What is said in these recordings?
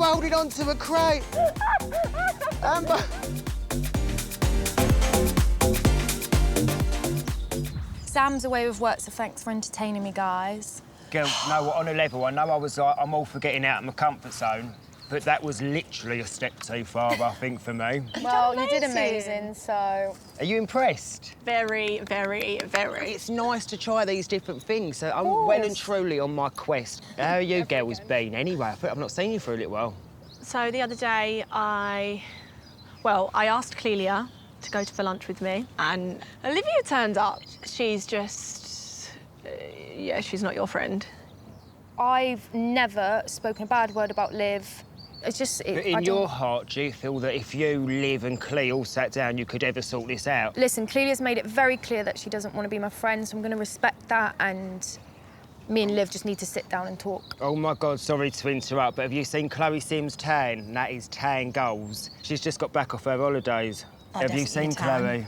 holding on to a crate. Amber. Sam's away with work, so thanks for entertaining me, guys. Girl, no, on a level, I know I was like, I'm all for getting out of my comfort zone, but that was literally a step too far, I think, for me. Well, you did amazing, so... Are you impressed? Very, very, very. It's nice to try these different things, so I'm well and truly on my quest. How are you girls been anyway? I've not seen you for a little while. So the other day, I asked Clelia to go for lunch with me, and Olivia turned up. She's just, yeah, she's not your friend. I've never spoken a bad word about Liv. It's just... But in your heart, do you feel that if you, Liv and Clea all sat down, you could ever sort this out? Listen, Clelia's made it very clear that she doesn't want to be my friend, so I'm going to respect that, and me and Liv just need to sit down and talk. Oh, my God, sorry to interrupt, but have you seen Chloe Sims' tan? That is tan goals. She's just got back off her holidays. Have you seen Chloe?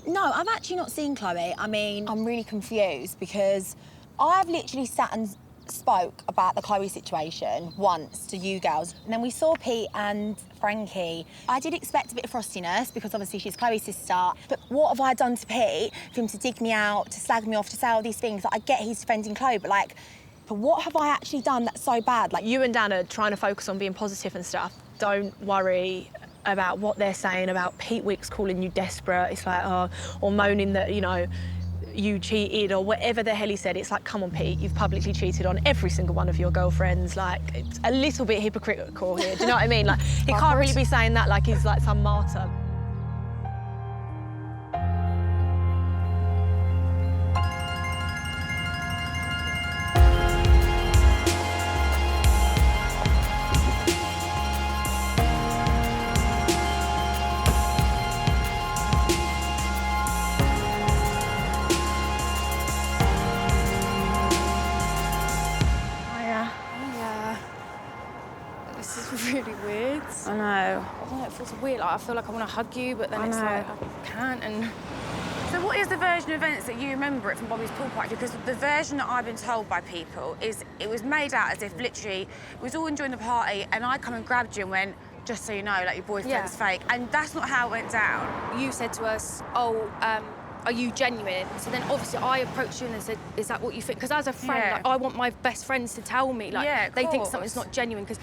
No, I've actually not seen Chloe. I mean, I'm really confused because I've literally sat and spoke about the Chloe situation once to you girls. And then we saw Pete and Frankie. I did expect a bit of frostiness because obviously she's Chloe's sister. But what have I done to Pete for him to dig me out, to slag me off, to say all these things? Like, I get he's defending Chloe, but like, but what have I actually done that's so bad? Like, You and Dan are trying to focus on being positive and stuff. Don't worry about what they're saying about Pete Wicks calling you desperate. It's like, or moaning that, you know, you cheated or whatever the hell he said. It's like, come on, Pete, you've publicly cheated on every single one of your girlfriends. Like, it's a little bit hypocritical here. Do you know what I mean? Like, he can't really be saying that like he's like some martyr. Really weird. I know. I don't know, it feels weird. Like, I feel like I want to hug you, but then it's like, I can't, and... So what is the version of events that you remember it from Bobby's pool party? Because the version that I've been told by people is it was made out as if literally we was all enjoying the party and I come and grabbed you and went, just so you know, like, your boyfriend's fake. And that's not how it went down. You said to us, oh, are you genuine? So then obviously I approached you and said, is that what you think? Because as a friend, like, I want my best friends to tell me, like, they think something's not genuine, because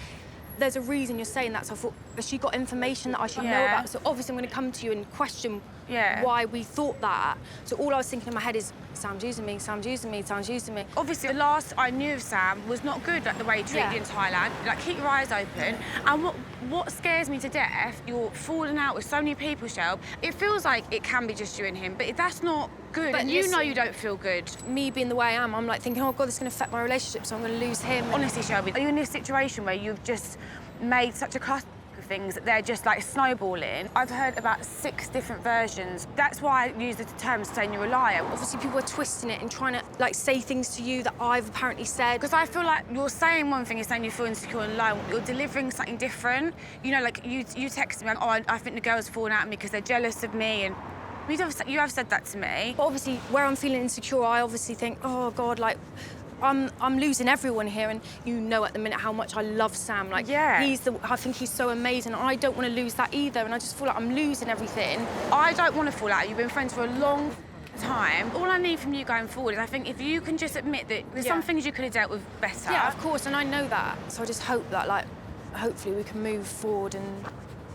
there's a reason you're saying that. So I thought, has she got information that I should know about? So obviously I'm going to come to you and question why we thought that. So all I was thinking in my head is, Sam's using me, Sam's using me, Sam's using me. Obviously, the last I knew of Sam was not good, like the way he treated you in Thailand. Like, keep your eyes open. And what scares me to death, you're falling out with so many people, Shelb. It feels like it can be just you and him, but that's not good. But and you know you don't feel good. Me being the way I am, I'm like thinking, oh God, this is going to affect my relationship, so I'm going to lose him. Honestly, Shelby, are you in this situation where you've just made such a cluster of things that they're just like snowballing? I've heard about 6 different versions. That's why I use the term saying you're a liar. Obviously, people are twisting it and trying to like say things to you that I've apparently said. Because I feel like you're saying one thing, you're saying you feel insecure and alone. You're delivering something different. You know, like you texted me, like, oh, I think the girls are falling out at me because they're jealous of me, and you have said that to me. But obviously, where I'm feeling insecure, I obviously think, oh God, like, I'm losing everyone here, and you know at the minute how much I love Sam. Like, I think he's so amazing, and I don't want to lose that either, and I just feel like I'm losing everything. I don't want to fall out. You've been friends for a long time. All I need from you going forward is, I think, if you can just admit that there's some things you could have dealt with better. Yeah, of course, and I know that. So I just hope that, like, hopefully we can move forward and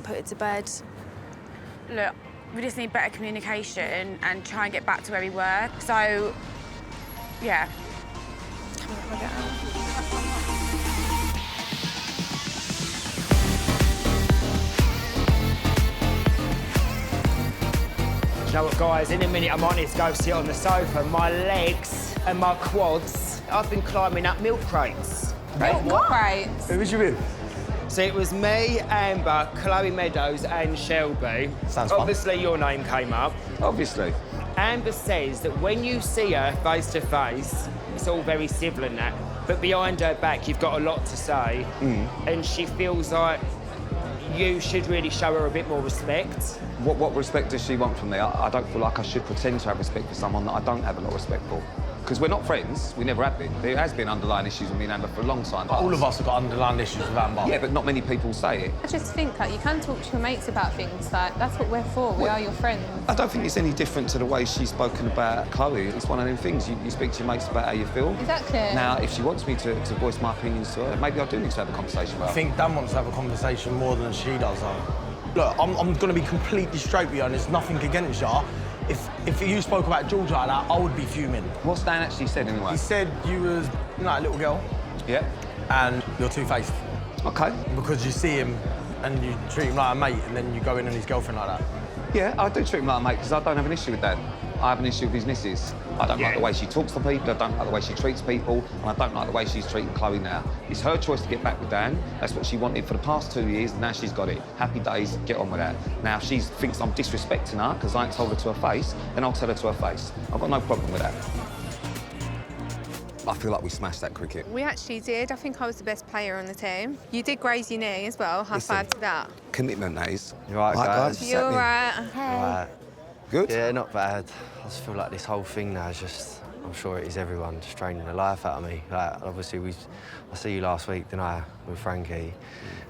put it to bed. Look, we just need better communication and try and get back to where we were. So, yeah. You know what, guys? In a minute, I might need to go sit on the sofa. My legs and my quads, I've been climbing up milk crates. Milk crates? Who was you with? So it was me, Amber, Chloe Meadows and Shelby. Sounds fun. Obviously, your name came up. Obviously. Amber says that when you see her face to face, it's all very civil and that, but behind her back, you've got a lot to say, and she feels like you should really show her a bit more respect. What respect does she want from me? I don't feel like I should pretend to have respect for someone that I don't have a lot of respect for. Because we're not friends, we never have been. There has been underlying issues with me and Amber for a long time. All of us have got underlying issues with Amber. Yeah, but not many people say it. I just think that you can talk to your mates about things, like, that's what we're for, we are your friends. I don't think it's any different to the way she's spoken about Chloe. It's one of them things, you speak to your mates about how you feel. Exactly. Now, if she wants me to voice my opinions to her, maybe I do need to have a conversation with her. I think Dan wants to have a conversation more than she does, though. Look, I'm going to be completely straight with you, and there's nothing against you. If you spoke about George like that, I would be fuming. What's Dan actually said, anyway? He said you was, a little girl. Yeah. And you're two-faced. OK. Because you see him and you treat him like a mate, and then you go in on his girlfriend like that. Yeah, I do treat him like a mate, because I don't have an issue with Dan. I have an issue with his missus. I don't like the way she talks to people, I don't like the way she treats people, and I don't like the way she's treating Chloe now. It's her choice to get back with Dan. That's what she wanted for the past 2 years, and now she's got it. Happy days, get on with that. Now, if she thinks I'm disrespecting her because I ain't told her to her face, then I'll tell her to her face. I've got no problem with that. I feel like we smashed that cricket. We actually did. I think I was the best player on the team. You did graze your knee as well. High five to that. Commitment, that is. You all right, guys? You're all right. All right. Good? Yeah, not bad. I just feel like this whole thing now is just, I'm sure it is everyone, just draining the life out of me. Like, obviously, I see you last week, didn't I, with Frankie?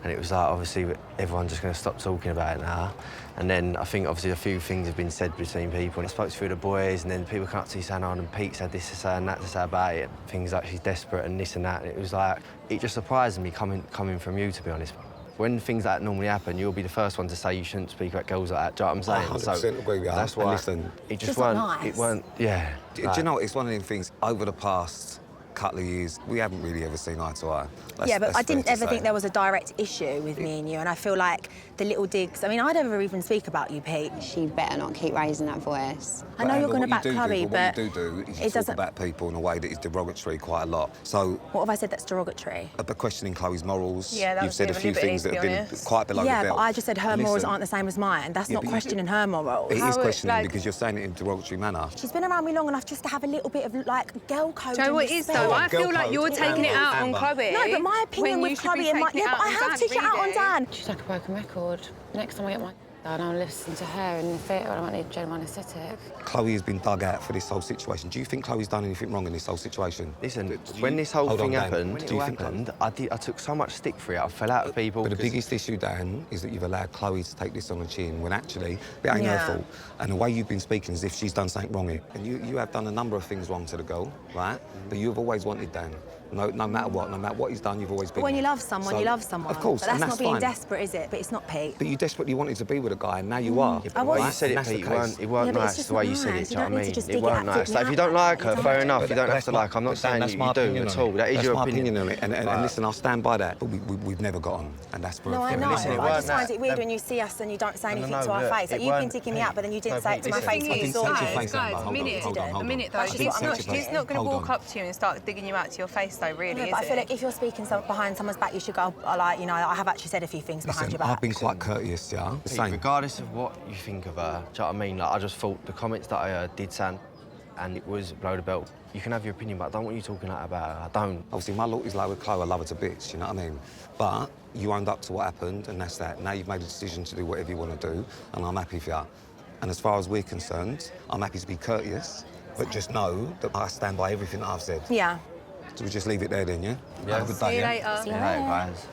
And it was like, obviously, everyone's just going to stop talking about it now. And then I think, obviously, a few things have been said between people. And I spoke to a few of the boys, and then people come up to you saying, oh, and Pete's had this to say and that to say about it. Things like she's desperate and this and that. And it was like, it just surprised me coming from you, to be honest. When things like that normally happen, you'll be the first one to say you shouldn't speak about girls like that. Do you know what I'm saying? 100% agree with you. That's why Listen, it just not weren't. nice. It weren't. Yeah. do you know what? It's one of them things, over the past couple of years, we haven't really ever seen eye to eye. But I didn't ever think there was a direct issue with me and you, and I feel like the little digs... I mean, I never even speak about you, Pete. She better not keep raising that voice. I know you're going to back Chloe, but... What you do is you talk about people in a way that is derogatory quite a lot. So... What have I said that's derogatory? About questioning Chloe's morals. Yeah, that You've was said a few things that have been quite below the belt. Yeah, but I just said her morals aren't the same as mine. That's not questioning her morals. It is questioning because you're saying it in a derogatory manner. She's been around me long enough just to have a little bit of, like, girl code. Do you know what it is, though? I feel like you're taking it out on Chloe. No, but my opinion with Chloe and my... Yeah, but I have taken it out on Dan. She's like a broken record. Next time I get my and I'll listen to her in the theatre and I might need general anaesthetic. Chloe has been dug out for this whole situation. Do you think Chloe's done anything wrong in this whole situation? Listen, when this whole thing happened, I took so much stick for it. I fell out with people. But the biggest issue, Dan, is that you've allowed Chloe to take this on the chin when actually it ain't her fault. And the way you've been speaking is as if she's done something wrong here. And you have done a number of things wrong to the girl, right? But you've always wanted Dan. No matter what he's done, you've always been. But when you love someone, you love someone. Of course, but that's not being fine. desperate, is it? But it's not Pete. But you desperately wanted to be with a guy, and now you are. Yeah, but you said it, Pete, it weren't nice the way you said it, do you know what I mean? It weren't nice. Like, if you don't like her, fair enough, you don't have to like her. I'm not saying you do at all. That is your opinion on it. And listen, I'll stand by that. But we've never got on, and that's for No, I know. I just find it weird when you see us and you don't say anything to our face. Like, you've been digging me out, but then you didn't say it to my face when you saw me. Guys, a minute, though. He's not going to walk up to you and start digging you out to your face, though, really, is it? But I feel like if you're speaking behind someone's back, you should go, like, you know, I have actually said a few things behind your back. I've been quite courteous, yeah. Pete, regardless of what you think of her, do you know what I mean? Like, I just thought the comments that I heard did sound, and it was below the belt. You can have your opinion, but I don't want you talking like about her. I don't. Obviously, my look is like with Chloe, I love her to bits, you know what I mean? But you owned up to what happened, and that's that. Now you've made a decision to do whatever you want to do, and I'm happy for you. And as far as we're concerned, I'm happy to be courteous, but just know that I stand by everything that I've said. Yeah. So we just leave it there then, yeah? Yeah. Have a good day, See you yeah? later. See you Right, guys.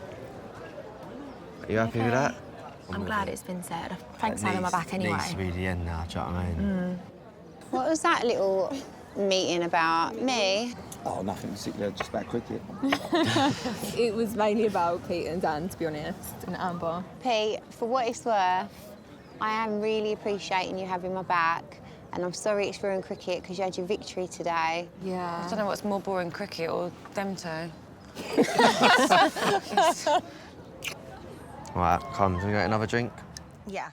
Are you happy with that? I'm glad it's been said. Thanks for having my back anyway. It needs to be the end now, do you know what I mean? What was that little meeting about? Me? Oh, nothing particular, just about cricket. It was mainly about Pete and Dan, to be honest, and Amber. Pete, for what it's worth, I am really appreciating you having my back. And I'm sorry it's ruined cricket because you had your victory today. Yeah. I don't know what's more boring, cricket or them two. Right, come, do we get another drink? Yeah.